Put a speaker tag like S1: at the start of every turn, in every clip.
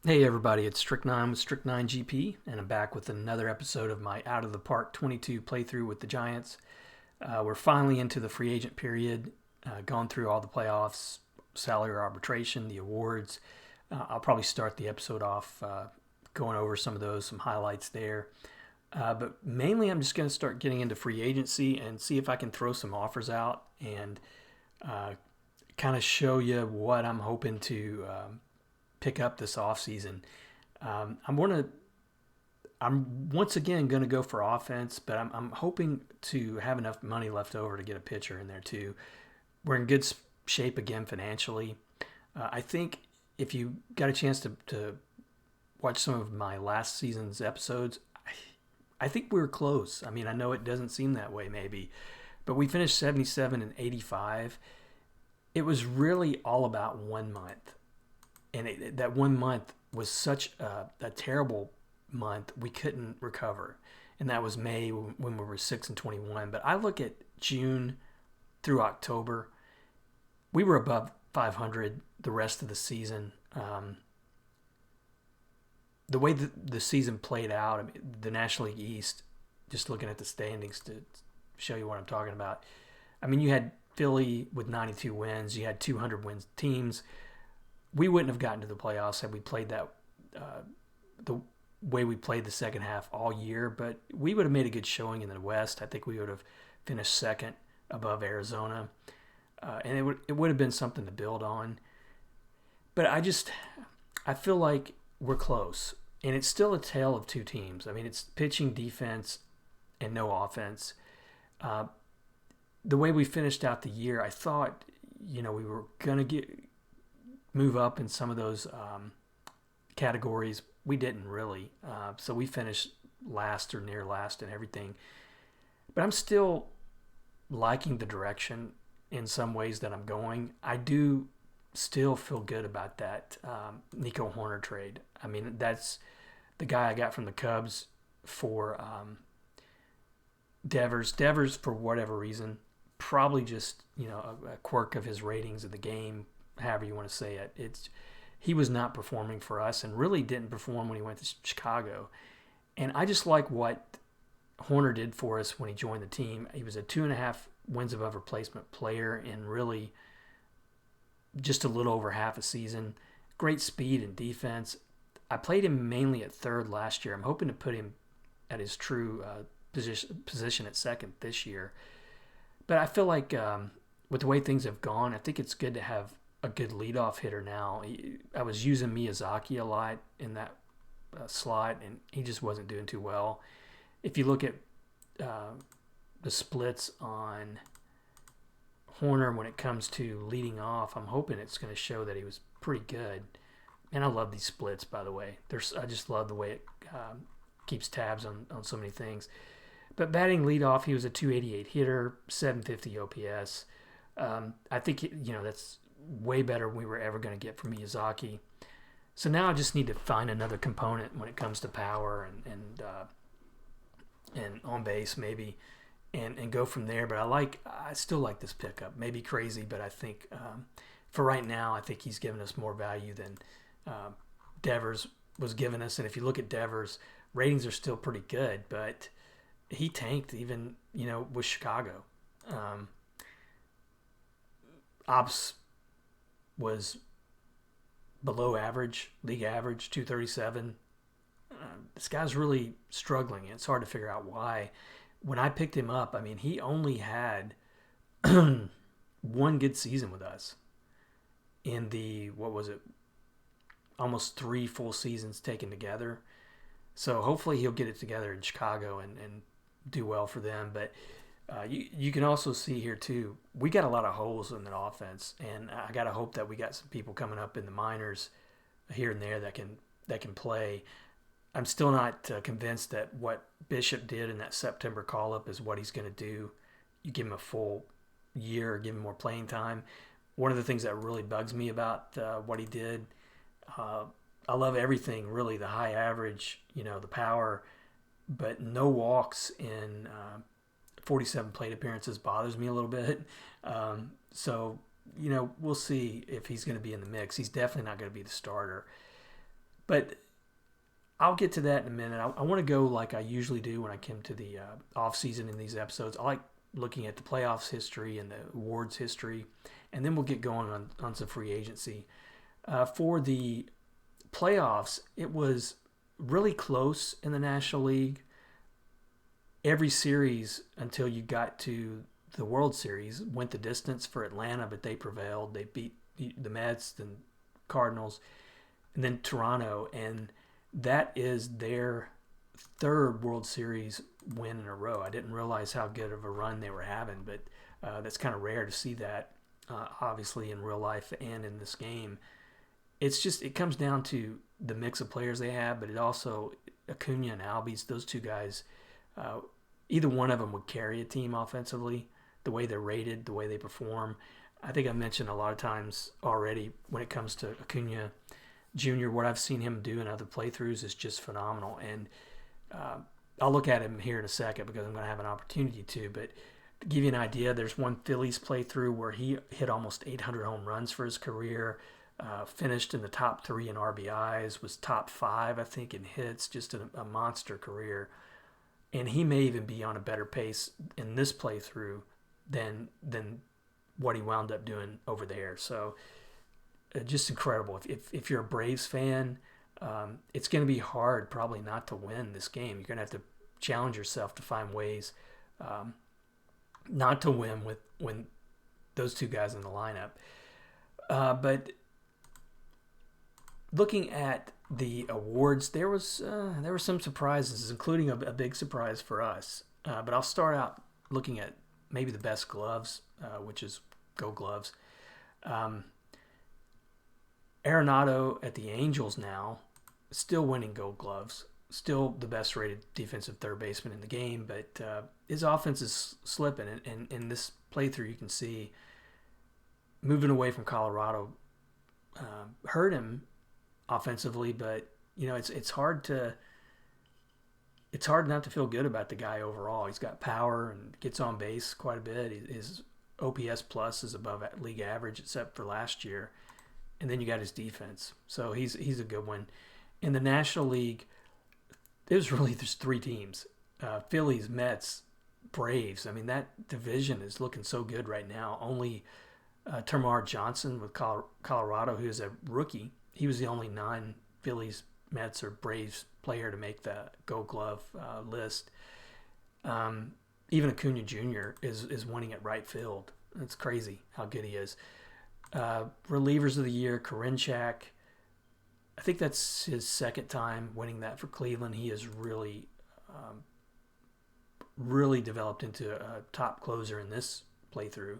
S1: Hey everybody, it's Strict9 with Strict9 GP, and I'm back with another episode of my Out of the Park 22 playthrough with the Giants. We're finally into the free agent period, gone through all the playoffs, salary arbitration, the awards. I'll probably start the episode off going over some of those, some highlights there. But mainly, I'm just going to start getting into free agency and see if I can throw some offers out and kind of show you what I'm hoping to pick up this offseason. I'm once again going to go for offense, but I'm hoping to have enough money left over to get a pitcher in there too. We're in good shape again financially. I think if you got a chance to watch some of my last season's episodes, I think we were close. I mean, I know it doesn't seem that way maybe, but we finished 77 and 85. It was really all about 1 month. And that 1 month was such a terrible month, we couldn't recover. And that was May when we were 6 and 21. But I look at June through October, we were above 500 the rest of the season. The way the season played out, I mean, the National League East, just looking at the standings to show you what I'm talking about. I mean, you had Philly with 92 wins, you had 200 wins teams. We wouldn't have gotten to the playoffs had we played that the way we played the second half all year, but we would have made a good showing in the West. I think we would have finished second above Arizona, and it would have been something to build on. But I feel like we're close, and it's still a tale of two teams. I mean, it's pitching, defense, and no offense. The way we finished out the year, I thought we were gonna move up in some of those categories. We didn't really. So we finished last or near last and everything. But I'm still liking the direction in some ways that I'm going. I do still feel good about that Nico Horner trade. I mean, that's the guy I got from the Cubs for Devers. Devers, for whatever reason, probably just a quirk of his ratings of the game, however you want to say it. He was not performing for us and really didn't perform when he went to Chicago. And I just like what Horner did for us when he joined the team. He was a 2.5 wins above replacement player in really just a little over half a season. Great speed and defense. I played him mainly at third last year. I'm hoping to put him at his true position at second this year. But I feel like with the way things have gone, I think it's good to have a good leadoff hitter now. I was using Miyazaki a lot in that slot, and he just wasn't doing too well. If you look at the splits on Horner when it comes to leading off, I'm hoping it's going to show that he was pretty good. And I love these splits, by the way. I just love the way it keeps tabs on so many things. But batting leadoff, he was a 288 hitter, 750 OPS. I think that's way better than we were ever going to get from Miyazaki. So now I just need to find another component when it comes to power and on base maybe, and go from there. But I still like this pickup. Maybe crazy, but I think for right now, I think he's given us more value than Devers was giving us. And if you look at Devers, ratings are still pretty good, but he tanked even with Chicago. Ops was below average, league average, 237. This guy's really struggling. It's hard to figure out why. When I picked him up, I mean, he only had one good season with us in the, what was it, almost 3 full seasons taken together. So hopefully he'll get it together in Chicago and do well for them. But you can also see here too, we got a lot of holes in the offense, and I got to hope that we got some people coming up in the minors here and there that can play. I'm still not convinced that what Bishop did in that September call-up is what he's going to do. You give him a full year, give him more playing time. One of the things that really bugs me about what he did, I love everything really, the high average, the power, but no walks in 47 plate appearances bothers me a little bit. So we'll see if he's going to be in the mix. He's definitely not going to be the starter. But I'll get to that in a minute. I want to go like I usually do when I come to the off season in these episodes. I like looking at the playoffs history and the awards history, and then we'll get going on some free agency. For the playoffs, it was really close in the National League. Every series until you got to the World Series went the distance for Atlanta, but they prevailed. They beat the Mets, the Cardinals, and then Toronto, and that is their third World Series win in a row. I didn't realize how good of a run they were having, but that's kind of rare to see that, obviously, in real life and in this game. It comes down to the mix of players they have, but it also, Acuna and Albies, those two guys, either one of them would carry a team offensively, the way they're rated, the way they perform. I think I mentioned a lot of times already when it comes to Acuna Jr., what I've seen him do in other playthroughs is just phenomenal. And I'll look at him here in a second because I'm going to have an opportunity to. But to give you an idea, there's one Phillies playthrough where he hit almost 800 home runs for his career, finished in the top 3 in RBIs, was top 5, I think, in hits, just a monster career. And he may even be on a better pace in this playthrough than what he wound up doing over there. So just incredible. If you're a Braves fan, it's going to be hard probably not to win this game. You're going to have to challenge yourself to find ways not to win with when those two guys in the lineup. But looking at the awards, there were some surprises, including a big surprise for us. But I'll start out looking at maybe the best gloves, which is Gold Gloves. Arenado at the Angels now, still winning Gold Gloves, still the best rated defensive third baseman in the game, but his offense is slipping. And in this playthrough, you can see moving away from Colorado hurt him offensively, but it's hard not to feel good about the guy overall. He's got power and gets on base quite a bit. His OPS plus is above league average except for last year. And then you got his defense. So he's a good one. In the National League, there's 3 teams. Phillies, Mets, Braves. I mean, that division is looking so good right now. Only Termarr Johnson with Colorado, who is a rookie, he was the only non-Phillies, Mets, or Braves player to make the Gold Glove list. Even Acuna Jr. is winning at right field. It's crazy how good he is. Relievers of the year, Karinchak. I think that's his second time winning that for Cleveland. He has really developed into a top closer in this playthrough.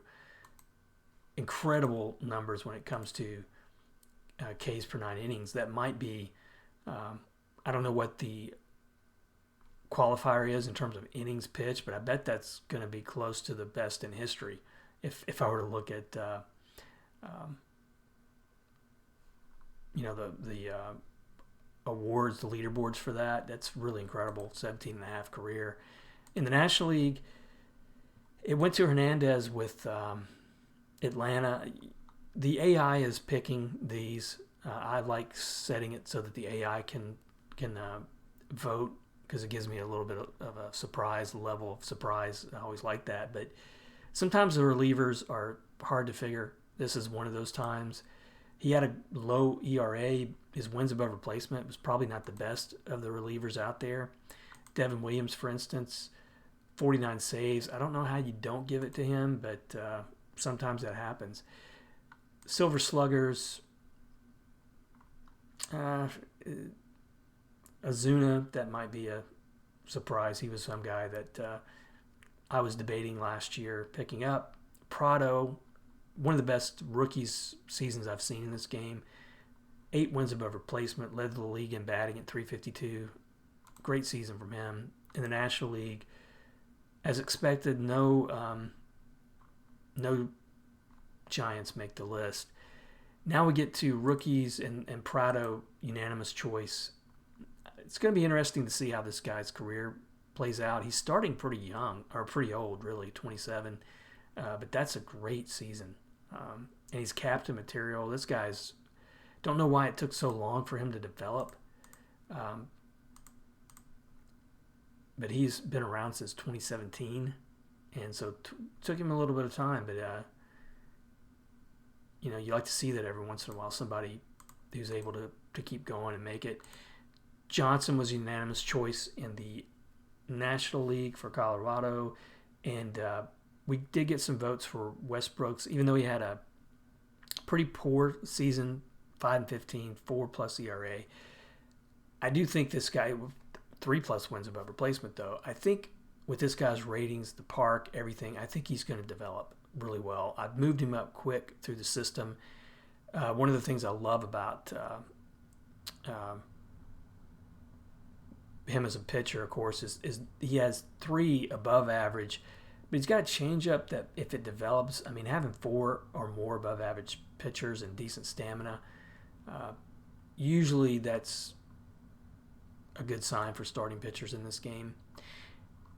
S1: Incredible numbers when it comes to Ks per 9 innings. That might be, I don't know what the qualifier is in terms of innings pitched, but I bet that's going to be close to the best in history. If I were to look at the awards, the leaderboards for that's really incredible. 17 and a half career. In the National League, it went to Hernandez with Atlanta. The AI is picking these. I like setting it so that the AI can vote because it gives me a little bit of a surprise, level of surprise. I always like that. But sometimes the relievers are hard to figure. This is one of those times. He had a low ERA. His wins above replacement was probably not the best of the relievers out there. Devin Williams, for instance, 49 saves. I don't know how you don't give it to him, but sometimes that happens. Silver Sluggers, Azuna, that might be a surprise. He was some guy that I was debating last year picking up. Prado, one of the best rookies seasons I've seen in this game. 8 wins above replacement, led the league in batting at .352. Great season from him. In the National League, as expected, no Giants make the list. Now we get to rookies and Prado, unanimous choice. It's going to be interesting to see how this guy's career plays out. He's starting pretty young, or pretty old, really, 27. But that's a great season. And he's captain material. This guy's Don't know why it took so long for him to develop. Um, but he's been around since 2017, and so took him a little bit of time. But you like to see that every once in a while, somebody who's able to keep going and make it. Johnson was a unanimous choice in the National League for Colorado, and we did get some votes for Westbrooks, even though he had a pretty poor season, 5-15, 4+ ERA. I do think this guy, 3+ wins above replacement, though. I think with this guy's ratings, the park, everything, I think he's going to develop really well. I've moved him up quick through the system. One of the things I love about him as a pitcher, of course, is he has 3 above average, but he's got a changeup that if it develops, I mean, having 4 or more above average pitchers and decent stamina, usually that's a good sign for starting pitchers in this game.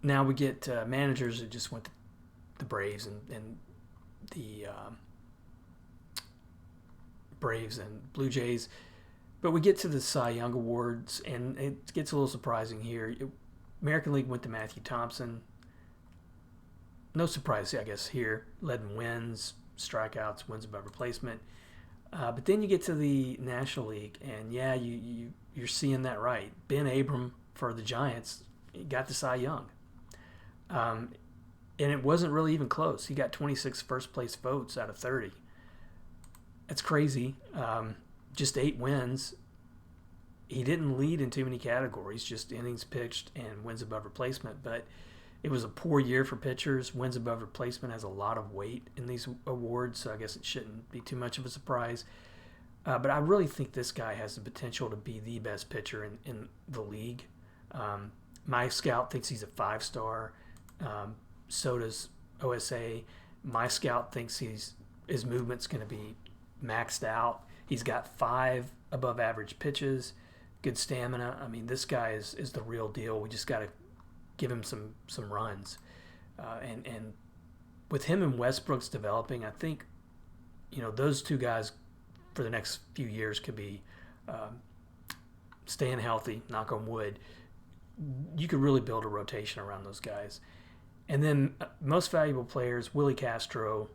S1: Now we get managers that just went to the Braves and the Braves and Blue Jays. But we get to the Cy Young Awards, and it gets a little surprising here. American League went to Matthew Thompson. No surprise, I guess, here. Led in wins, strikeouts, wins above replacement. But then you get to the National League, and yeah, you're seeing that right. Ben Abram for the Giants got the Cy Young. And it wasn't really even close. He got 26 first-place votes out of 30. That's crazy. Just 8 wins. He didn't lead in too many categories, just innings pitched and wins above replacement. But it was a poor year for pitchers. Wins above replacement has a lot of weight in these awards, so I guess it shouldn't be too much of a surprise. But I really think this guy has the potential to be the best pitcher in the league. My scout thinks he's a 5-star. So does OSA. My scout thinks his movement's going to be maxed out. He's got 5 above average pitches, good stamina. I mean, this guy is the real deal. We just got to give him some runs. And with him and Westbrooks developing, I think, those 2 guys for the next few years could be staying healthy, knock on wood. You could really build a rotation around those guys. And then most valuable players, Willie Castro,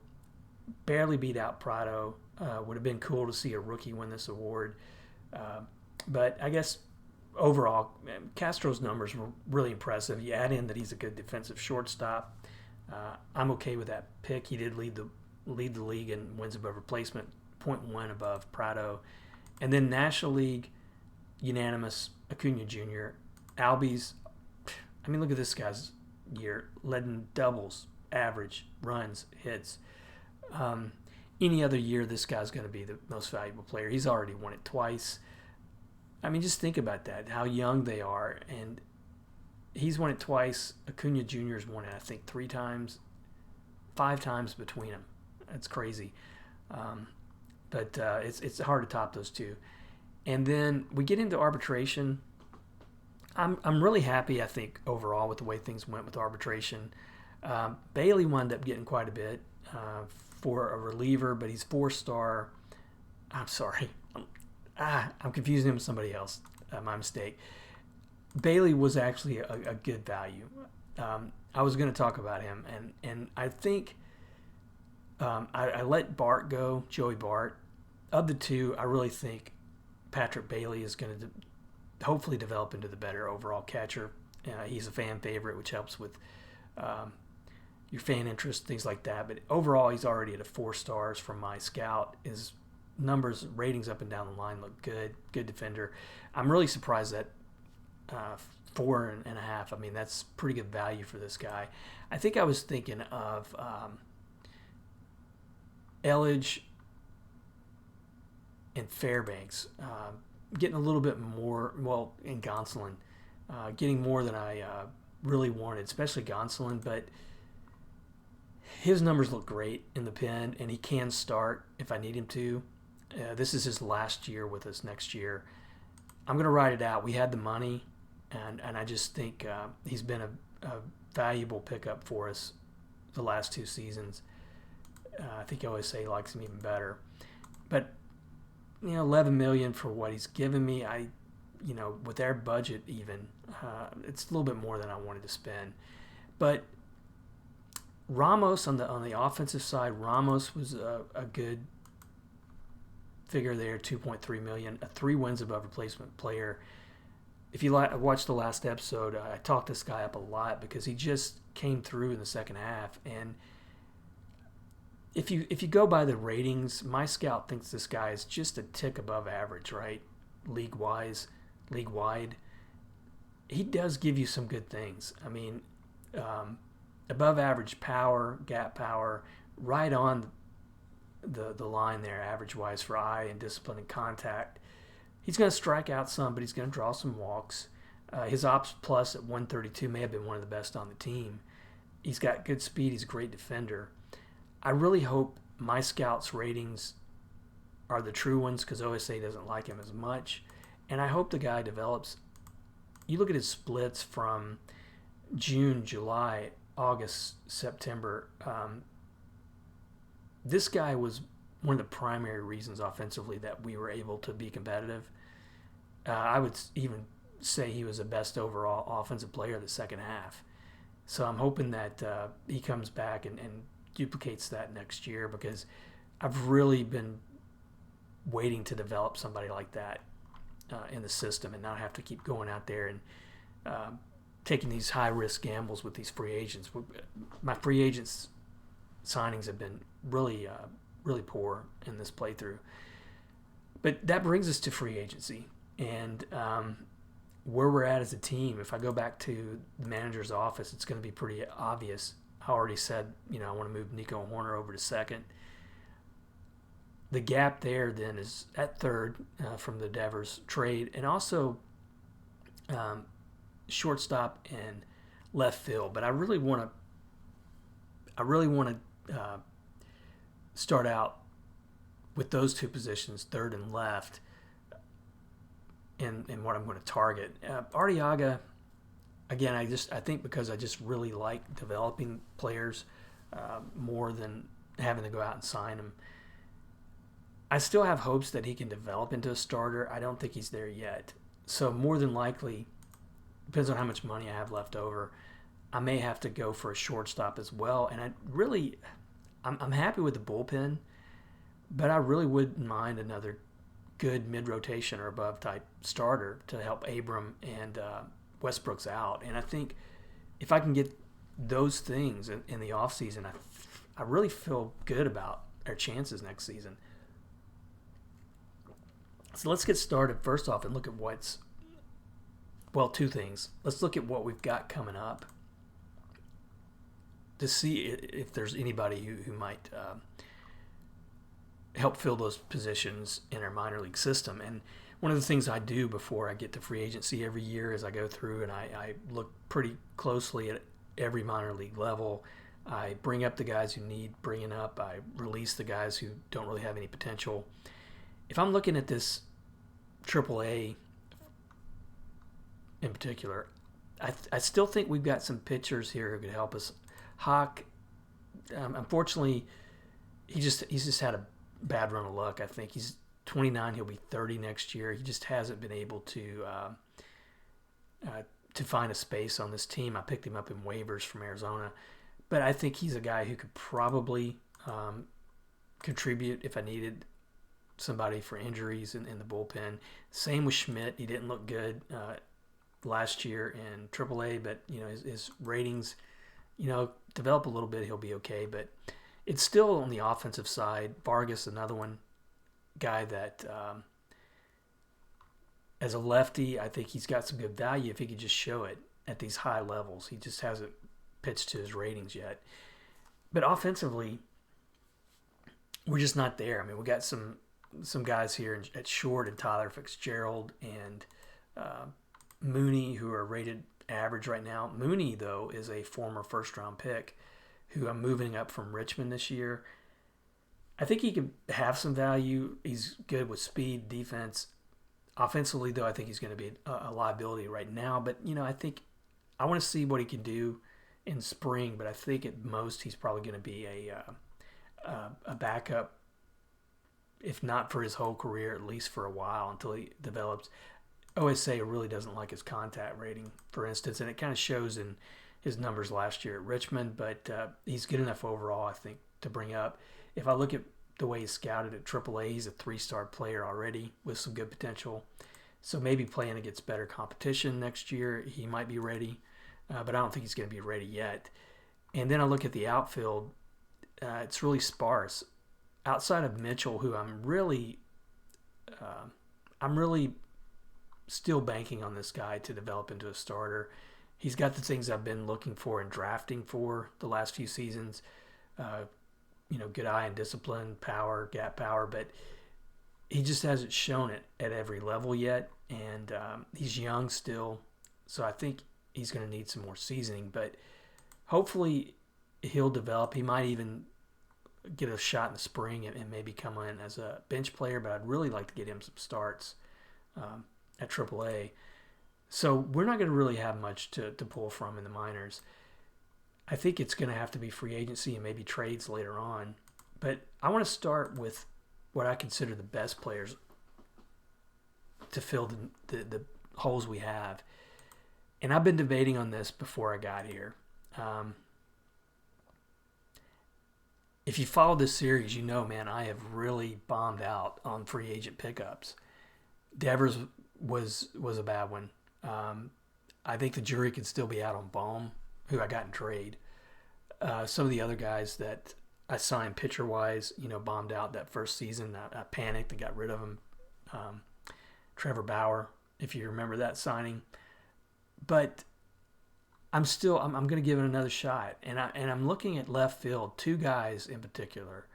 S1: barely beat out Prado. Would have been cool to see a rookie win this award. But I guess overall, Castro's numbers were really impressive. You add in that he's a good defensive shortstop. I'm okay with that pick. He did lead the league in wins above replacement, 0.1 above Prado. And then National League, unanimous, Acuna Jr. Albies, I mean, look at this guy's year. Led in doubles, average, runs, hits. Any other year, this guy's going to be the most valuable player. He's already won it twice. I mean, just think about that, how young they are. And he's won it twice. Acuna Jr.'s won it, I think, 3 times, 5 times between them. That's crazy. But it's hard to top those 2. And then we get into arbitration. I'm really happy, I think, overall with the way things went with arbitration. Bailey wound up getting quite a bit for a reliever, but he's 4-star. I'm sorry. I'm confusing him with somebody else. My mistake. Bailey was actually a good value. I was going to talk about him, and I think I let Bart go, Joey Bart. Of the 2, I really think Patrick Bailey is going to hopefully develop into the better overall catcher. He's a fan favorite, which helps with your fan interest, things like that. But overall, he's already at 4 stars from my scout. His numbers, ratings up and down the line look good. Good defender. I'm really surprised that 4.5. I mean, that's pretty good value for this guy. I think I was thinking of Elledge and Fairbanks. Getting a little bit more, in Gonsolin, getting more than I really wanted, especially Gonsolin, but his numbers look great in the pen, and he can start if I need him to. This is his last year with us next year. I'm going to ride it out. We had the money, and I just think he's been a valuable pickup for us the last 2 seasons. I think OSA likes him even better. But $11 million for what he's given me. With their budget even, it's a little bit more than I wanted to spend. But Ramos on the offensive side, Ramos was a good figure there, $2.3 million, a 3 wins above replacement player. If you watched the last episode, I talked this guy up a lot because he just came through in the second half. And if you go by the ratings, my scout thinks this guy is just a tick above average, right? League-wide. He does give you some good things. I mean, above average power, gap power, right on the line there, average-wise for eye and discipline and contact. He's going to strike out some, but he's going to draw some walks. His ops plus at 132 may have been one of the best on the team. He's got good speed. He's a great defender. I really hope my scouts' ratings are the true ones because OSA doesn't like him as much. And I hope the guy develops. You look at his splits from June, July, August, September. This guy was one of the primary reasons offensively that we were able to be competitive. I would even say he was the best overall offensive player of the second half. So I'm hoping that he comes back and duplicates that next year because I've really been waiting to develop somebody like that in the system and not have to keep going out there and taking these high-risk gambles with these free agents. My free agents signings have been really poor in this playthrough. But that brings us to free agency and where we're at as a team. If I go back to the manager's office, it's going to be pretty obvious. I already said, I want to move Nico Horner over to second. The gap there then is at third from the Devers trade, and also shortstop and left field. But I really want to start out with those two positions, third and left, and what I'm going to target. Arteaga, again, I think because I just really like developing players more than having to go out and sign them. I still have hopes that he can develop into a starter. I don't think he's there yet. So more than likely, depends on how much money I have left over, I may have to go for a shortstop as well. And I'm happy with the bullpen, but I really wouldn't mind another good mid-rotation or above type starter to help Abram and Westbrook's out. And I think if I can get those things in the offseason, I really feel good about our chances next season. So let's get started first off and look at two things. Let's look at what we've got coming up to see if there's anybody who might help fill those positions in our minor league system. And one of the things I do before I get to free agency every year is I go through and I look pretty closely at every minor league level. I bring up the guys who need bringing up. I release the guys who don't really have any potential. If I'm looking at this AAA in particular, I still think we've got some pitchers here who could help us. Hawk, unfortunately, he's just had a bad run of luck. I think he's 29. He'll be 30 next year. He just hasn't been able to find a space on this team. I picked him up in waivers from Arizona, but I think he's a guy who could probably contribute if I needed somebody for injuries in the bullpen. Same with Schmidt. He didn't look good last year in AAA, but his ratings, develop a little bit, he'll be okay. But it's still on the offensive side. Vargas, another one, guy that as a lefty, I think he's got some good value if he could just show it at these high levels. He just hasn't pitched to his ratings yet. But offensively, we're just not there. I mean, we got some guys here at short and Tyler Fitzgerald and Mooney who are rated average right now. Mooney, though, is a former first-round pick who I'm moving up from Richmond this year. I think he could have some value. He's good with speed, defense. Offensively, though, I think he's going to be a liability right now. But, I think I want to see what he can do in spring. But I think at most he's probably going to be a backup if not for his whole career, at least for a while until he develops. OSA really doesn't like his contact rating, for instance, and it kind of shows in his numbers last year at Richmond, but he's good enough overall, I think, to bring up. If I look at the way he's scouted at AAA, he's a 3-star player already with some good potential. So maybe playing against better competition next year, he might be ready, but I don't think he's going to be ready yet. And then I look at the outfield, it's really sparse. Outside of Mitchell, who I'm really still banking on this guy to develop into a starter. He's got the things I've been looking for and drafting for the last few seasons. Good eye and discipline, power, gap power, but he just hasn't shown it at every level yet. And he's young still, so I think he's going to need some more seasoning. But hopefully he'll develop. He might even get a shot in the spring and maybe come in as a bench player, but I'd really like to get him some starts at AAA. So we're not going to really have much to pull from in the minors. I think it's going to have to be free agency and maybe trades later on. But I want to start with what I consider the best players to fill the holes we have. And I've been debating on this before I got here. If you follow this series, you know, man, I have really bombed out on free agent pickups. Devers was a bad one. I think the jury could still be out on Bohm, who I got in trade. Some of the other guys that I signed pitcher-wise, bombed out that first season. I panicked and got rid of him. Trevor Bauer, if you remember that signing. But I'm going to give it another shot. And I'm looking at left field, 2 guys in particular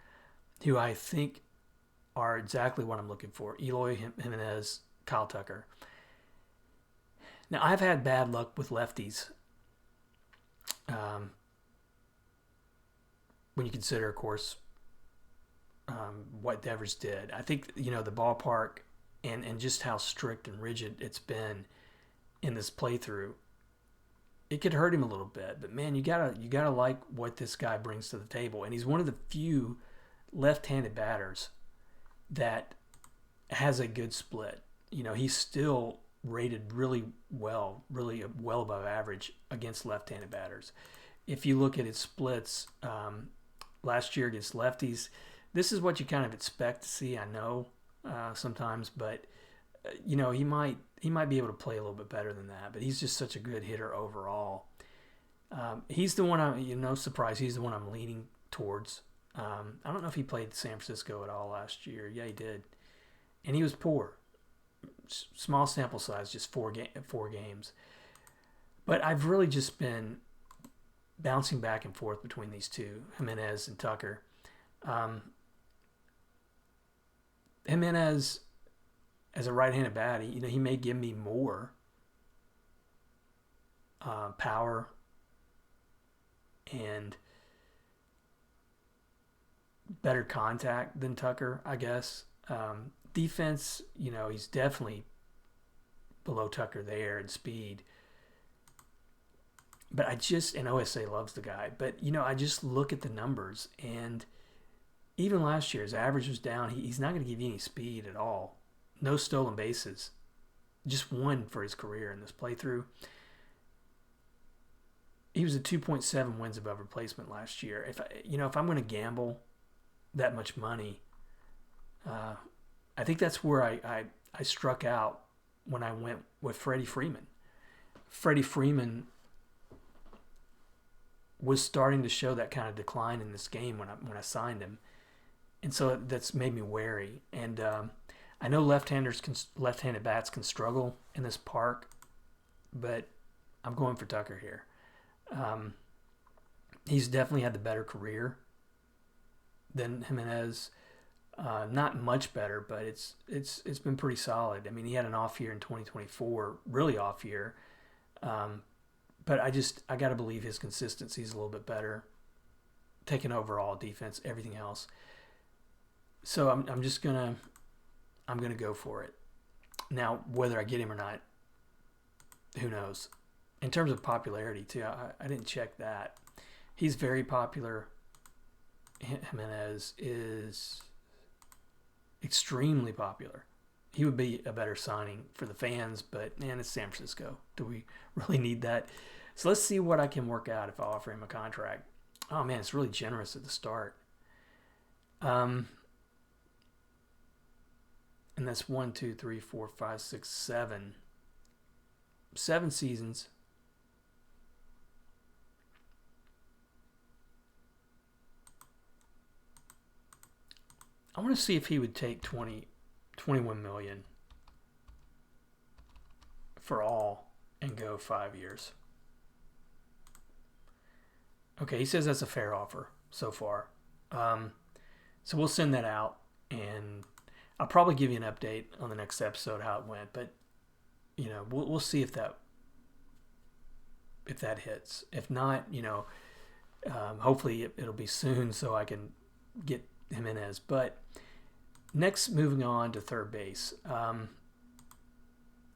S1: who I think are exactly what I'm looking for. Eloy Jimenez, Kyle Tucker. Now, I've had bad luck with lefties. When you consider, of course, what Devers did. I think, the ballpark and just how strict and rigid it's been in this playthrough, it could hurt him a little bit. But man, you gotta like what this guy brings to the table. And he's one of the few left-handed batters that has a good split. He's still rated really well above average against left-handed batters. If you look at his splits last year against lefties, this is what you kind of expect to see. I know sometimes, but he might be able to play a little bit better than that. But he's just such a good hitter overall. He's the one no surprise, he's the one I'm leaning towards. I don't know if he played San Francisco at all last year. Yeah, he did, and he was poor. Small sample size, just 4 games. But I've really just been bouncing back and forth between these two, Jimenez and Tucker. Jimenez, as a right-handed bat, he may give me more power and better contact than Tucker, I guess. Defense, he's definitely below Tucker there in speed. But and OSA loves the guy, but, I just look at the numbers, and even last year, his average was down. He's not going to give you any speed at all. No stolen bases. Just 1 for his career in this playthrough. He was a 2.7 wins above replacement last year. If I'm going to gamble that much money, I think that's where I struck out when I went with Freddie Freeman. Freddie Freeman was starting to show that kind of decline in this game when I signed him, and so that's made me wary. And I know left-handed bats can struggle in this park, but I'm going for Tucker here. He's definitely had the better career than Jimenez. Not much better, but it's been pretty solid. I mean, he had an off year in 2024, really off year. But I got to believe his consistency is a little bit better. Taking overall defense, everything else. So I'm gonna go for it. Now, whether I get him or not, who knows? In terms of popularity too, I didn't check that. He's very popular. Jimenez is extremely popular. He would be a better signing for the fans, but man, it's San Francisco. Do we really need that? So let's see what I can work out if I offer him a contract. Oh man, it's really generous at the start. And that's 1, 2, 3, 4, 5, 6, 7. 7 seasons. I want to see if he would take 21 million for all and go 5 years. Okay, he says that's a fair offer so far. So we'll send that out, and I'll probably give you an update on the next episode how it went. But we'll see if that hits. If not, hopefully it'll be soon so I can get Jimenez. But next, moving on to third base.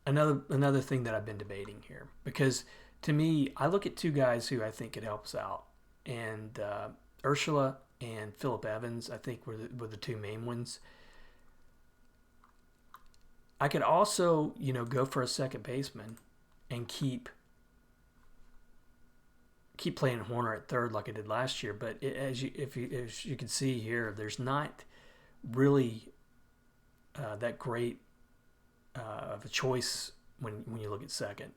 S1: Another thing that I've been debating here, because to me, I look at two guys who I think could help us out, and Urshela and Phillip Evans, I think were the two main ones. I could also, go for a second baseman and keep playing Horner at third like I did last year. But as you can see here, there's not really that great of a choice when you look at second.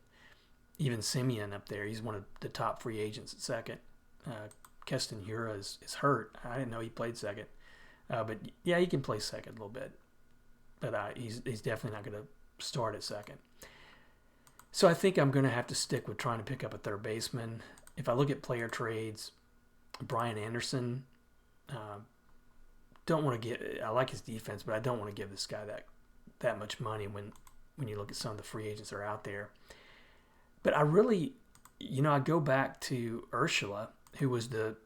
S1: Even Simeon up there, he's one of the top free agents at second. Keston Hiura is hurt. I didn't know he played second. But yeah, he can play second a little bit. But he's definitely not going to start at second. So I think I'm going to have to stick with trying to pick up a third baseman. If I look at player trades, Brian Anderson, don't want to get. I like his defense, but I don't want to give this guy that much money when you look at some of the free agents that are out there. But I really, I go back to Urshela, who was the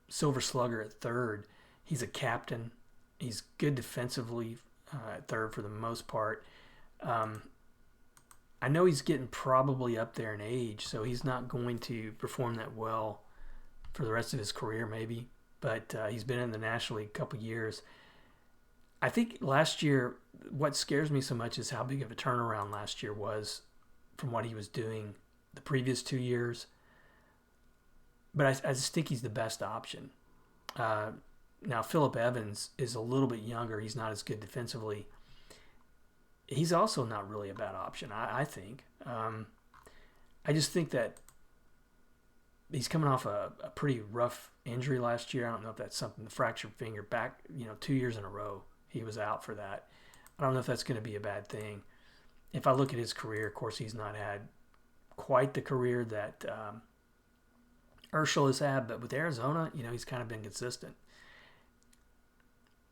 S1: Silver Slugger at third. He's a captain. He's good defensively at third for the most part. I know he's getting probably up there in age, so he's not going to perform that well for the rest of his career maybe. But he's been in the National League a couple years. I think last year, what scares me so much is how big of a turnaround last year was from what he was doing the previous 2 years. But I just think he's the best option. Now, Phillip Evans is a little bit younger. He's not as good defensively. He's also not really a bad option, I think. I just think that he's coming off a pretty rough injury last year. I don't know if that's something, the fractured finger back, 2 years in a row he was out for that. I don't know if that's going to be a bad thing. If I look at his career, of course, he's not had quite the career that Urshela has had, but with Arizona, he's kind of been consistent.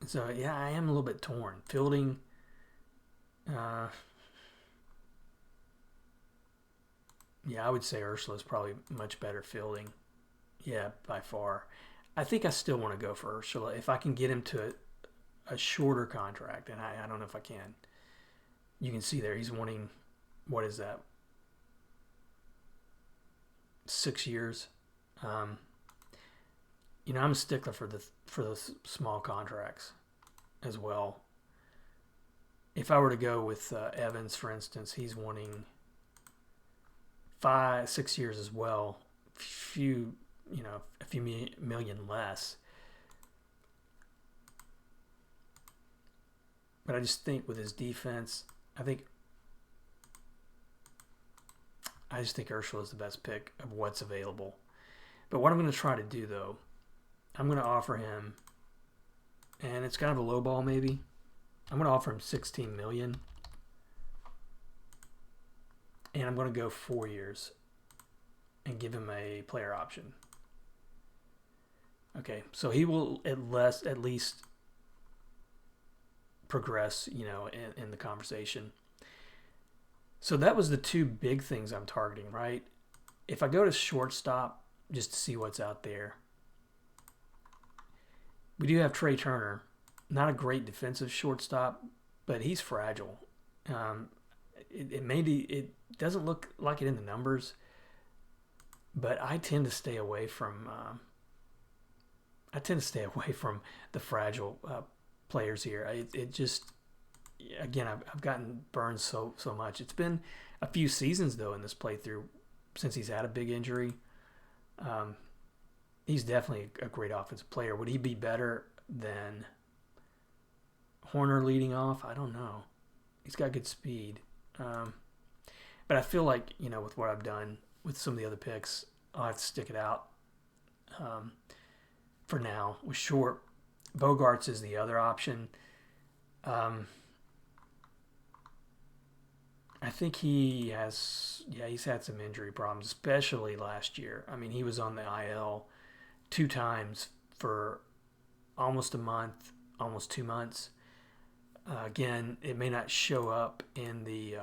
S1: So, yeah, I am a little bit torn. Fielding, I would say Urshela is probably much better fielding. Yeah, by far. I think I still want to go for Urshela if I can get him to a shorter contract, and I don't know if I can. You can see there he's wanting, what is that? 6 years. I'm a stickler for the small contracts as well. If I were to go with Evans, for instance, he's wanting 5-6 years as well. A few million less. But I just think with his defense, I just think Urshela is the best pick of what's available. But what I'm going to try to do, though, I'm going to offer him, and it's kind of a low ball maybe. I'm going to offer him $16 million. And I'm going to go 4 years and give him a player option. Okay, so he will at least progress, in the conversation. So that was the two big things I'm targeting, right? If I go to shortstop, just to see what's out there, we do have Trey Turner. Not a great defensive shortstop, but he's fragile. It doesn't look like it in the numbers, but I tend to stay away from the fragile players here. It just, again, I've gotten burned so much. It's been a few seasons though in this playthrough since he's had a big injury. He's definitely a great offensive player. Would he be better than Horner leading off? I don't know. He's got good speed. But I feel like, with what I've done with some of the other picks, I'll have to stick it out for now. With Short, Bogarts is the other option. I think he's had some injury problems, especially last year. I mean, he was on the IL 2 times for almost a month, almost 2 months. Again, it may not show up in the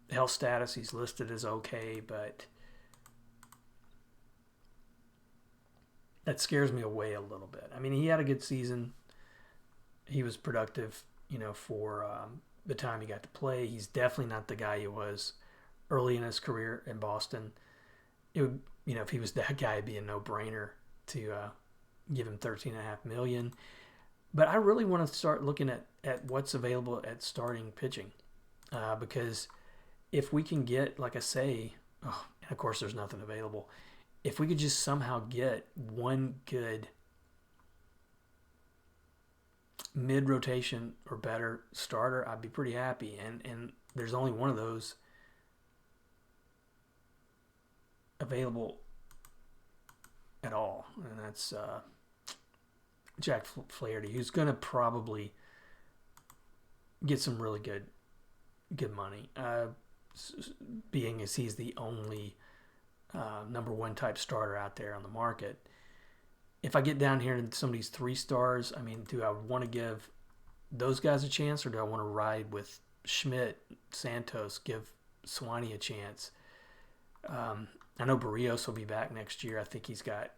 S1: health status. He's listed as okay, but that scares me away a little bit. I mean, he had a good season. He was productive, for the time he got to play. He's definitely not the guy he was early in his career in Boston. It would, if he was that guy, it'd be a no-brainer to give him $13.5 million. But I really want to start looking at what's available at starting pitching, because if we can get, like I say, and of course there's nothing available. If we could just somehow get one good mid-rotation or better starter, I'd be pretty happy. And there's only one of those available at all, and that's Jack Flaherty, who's going to probably get some really good money, being as he's the only number 1 type starter out there on the market. If I get down here to some of these 3 stars, I mean, do I want to give those guys a chance, or do I want to ride with Schmidt, Santos, give Swanee a chance? I know Barrios will be back next year. I think he's got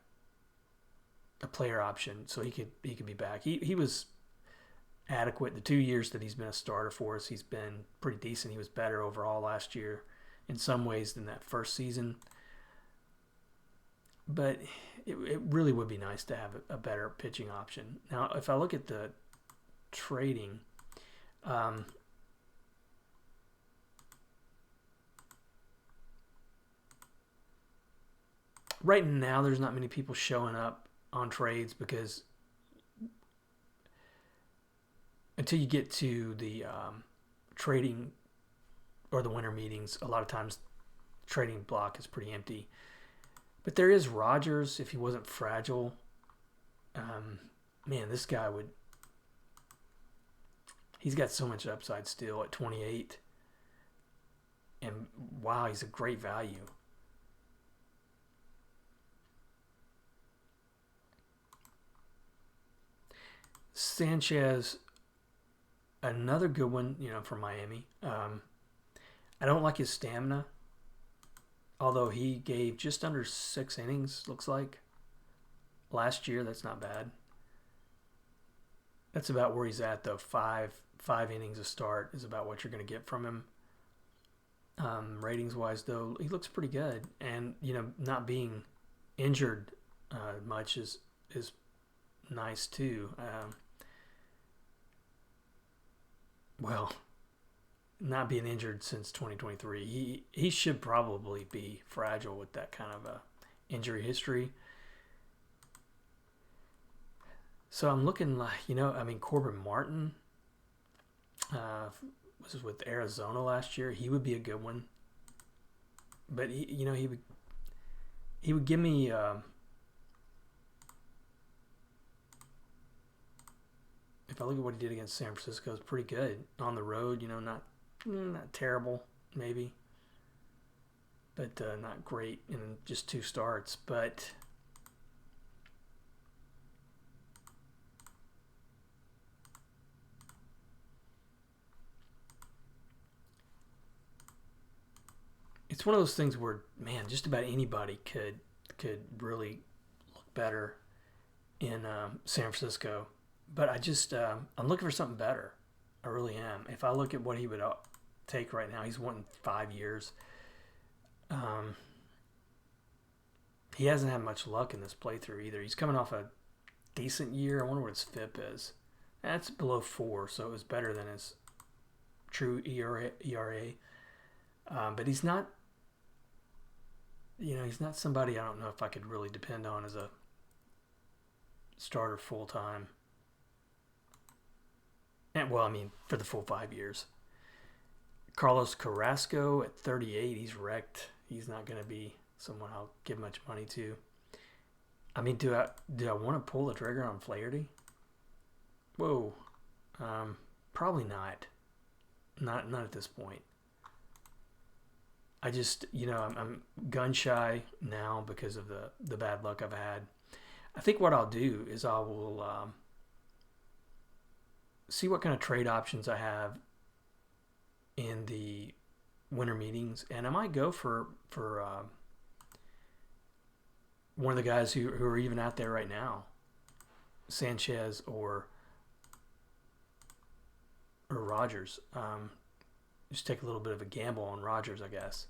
S1: a player option, so he could be back. He was adequate the 2 years that he's been a starter for us. He's been pretty decent. He was better overall last year in some ways than that first season. But it really would be nice to have a better pitching option. Now, if I look at the trading, right now there's not many people showing up on trades, because until you get to the trading or the winter meetings, a lot of times trading block is pretty empty. But there is Rogers, if he wasn't fragile. Man, this guy he's got so much upside still at 28. And wow, he's a great value. Sanchez, another good one, from Miami. I don't like his stamina, although he gave just under 6 innings, looks like, last year. That's not bad. That's about where he's at, though. Five innings a start is about what you're going to get from him. Ratings-wise, though, he looks pretty good. And, not being injured much is nice, too. Not being injured since 2023. He should probably be fragile with that kind of a injury history. So I'm looking like, Corbin Martin was with Arizona last year. He would be a good one. But he would give me if I look at what he did against San Francisco, it's pretty good on the road. Not terrible, maybe, but not great in just 2 starts. But it's one of those things where, man, just about anybody could really look better in San Francisco. But I'm looking for something better. I really am. If I look at what he would take right now, he's wanting 5 years. He hasn't had much luck in this playthrough either. He's coming off a decent year. I wonder what his FIP is. That's below 4, so it was better than his true ERA. But he's not, he's not somebody I don't know if I could really depend on as a starter full time. And well, I mean, for the full 5 years. Carlos Carrasco at 38, he's wrecked. He's not going to be someone I'll give much money to. I mean, do I want to pull the trigger on Flaherty? Whoa, probably not. Not at this point. I just, I'm gun shy now because of the bad luck I've had. I think what I'll do is I will see what kind of trade options I have in the winter meetings, and I might go for one of the guys who are even out there right now, Sanchez or Rogers. Just take a little bit of a gamble on Rogers, I guess.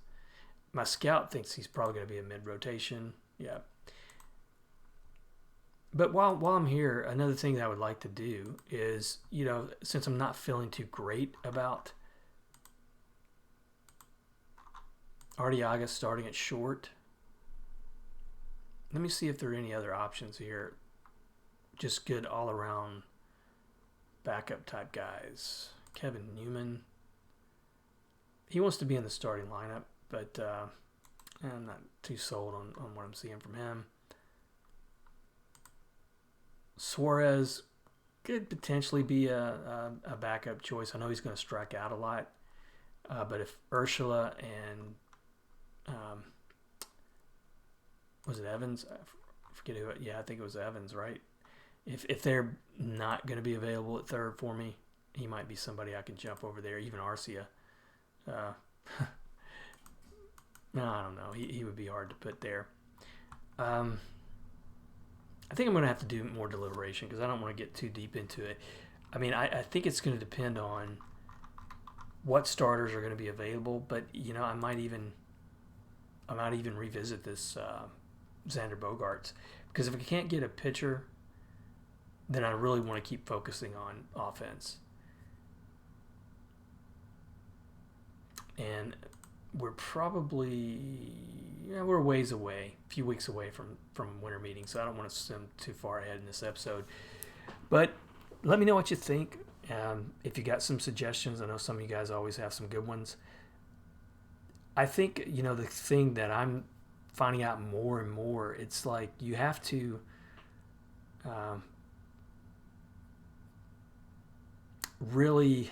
S1: My scout thinks he's probably going to be a mid-rotation. Yeah. But while I'm here, another thing that I would like to do is, since I'm not feeling too great about Arteaga starting at short, let me see if there are any other options here. Just good all-around backup type guys. Kevin Newman. He wants to be in the starting lineup, but I'm not too sold on what I'm seeing from him. Suarez could potentially be a backup choice. I know he's going to strike out a lot, but if Urshela and was it Evans? I forget who. Yeah, I think it was Evans, right? If they're not going to be available at third for me, he might be somebody I can jump over there. Even Arcia. No, I don't know. He would be hard to put there. I think I'm going to have to do more deliberation because I don't want to get too deep into it. I mean, I think it's going to depend on what starters are going to be available, but I might even revisit this Xander Bogaerts, because if I can't get a pitcher, then I really want to keep focusing on offense. And we're probably we're a ways away, a few weeks away from winter meetings, so I don't want to swim too far ahead in this episode. But let me know what you think. If you got some suggestions, I know some of you guys always have some good ones. I think, the thing that I'm finding out more and more, it's like you have to really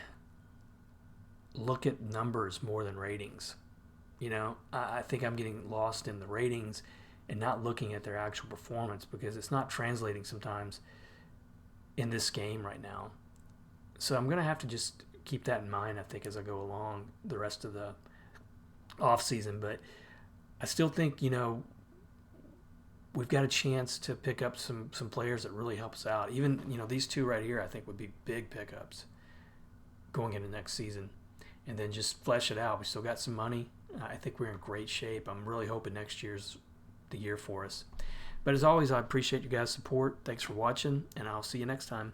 S1: look at numbers more than ratings. I think I'm getting lost in the ratings and not looking at their actual performance because it's not translating sometimes in this game right now. So I'm going to have to just keep that in mind, I think, as I go along the rest of the off season. But I still think, we've got a chance to pick up some players that really help us out. Even, these two right here, I think would be big pickups going into next season. And then just flesh it out. We still got some money. I think we're in great shape. I'm really hoping next year's the year for us. But as always, I appreciate you guys' support. Thanks for watching, and I'll see you next time.